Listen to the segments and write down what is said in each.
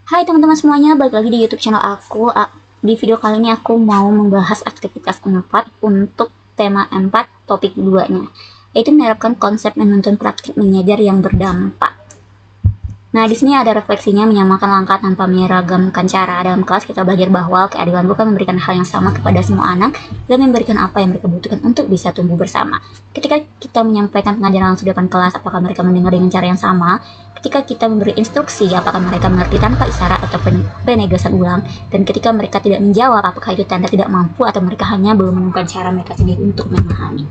Hai teman-teman semuanya, balik lagi di YouTube channel aku. Di video kali ini aku mau membahas aktivitas 4 untuk tema 4 topik 2-nya, yaitu menerapkan konsep menuntun praktik mengajar yang berdampak. Nah, di sini ada refleksinya menyamakan langkah tanpa menyeragamkan cara. Dalam kelas kita belajar bahwa keadilan bukan memberikan hal yang sama kepada semua anak dan memberikan apa yang mereka butuhkan untuk bisa tumbuh bersama. Ketika kita menyampaikan pengajaran langsung di depan kelas, apakah mereka mendengar dengan cara yang sama? Ketika kita memberi instruksi, apakah mereka mengerti tanpa isyarat atau penegasan ulang? Dan ketika mereka tidak menjawab, apakah itu tanda tidak mampu atau mereka hanya belum menemukan cara mereka sendiri untuk memahami?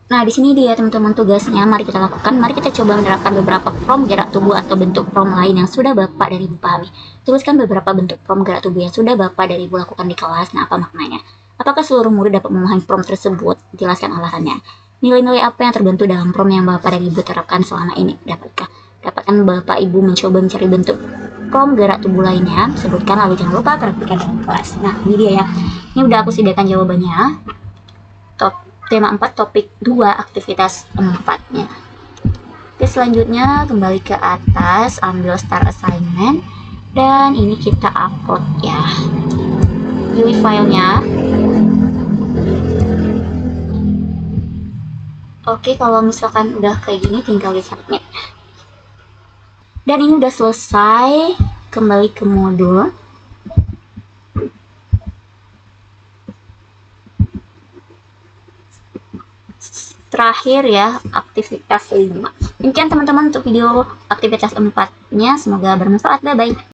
Nah, di sini dia teman-teman tugasnya, mari kita lakukan. Mari kita coba menerapkan beberapa form gerak tubuh atau bentuk form lain yang sudah Bapak dan Ibu pahami. Tuliskan beberapa bentuk form gerak tubuh yang sudah Bapak dan Ibu lakukan di kelas. Nah, apa maknanya? Apakah seluruh murid dapat memahami form tersebut? Jelaskan alasannya. Nilai-nilai apa yang terbentuk dalam form yang Bapak dan Ibu terapkan selama ini? Dapatkan Bapak Ibu mencoba mencari bentuk form gerak tubuh lainnya? Sebutkan, lalu jangan lupa praktikkan dalam kelas. Nah, ini dia ya. Ini udah aku sediakan jawabannya. Tema 4 topik 2 aktivitas 4-nya. Oke, selanjutnya kembali ke atas, ambil start assignment dan ini kita upload ya. Pilih filenya. Oke, kalau misalkan udah kayak gini tinggal di submit. Dan ini udah selesai, kembali ke modul. Terakhir ya, aktivitas 5. Demikian teman-teman untuk video aktivitas 4-nya, semoga bermanfaat. Bye bye.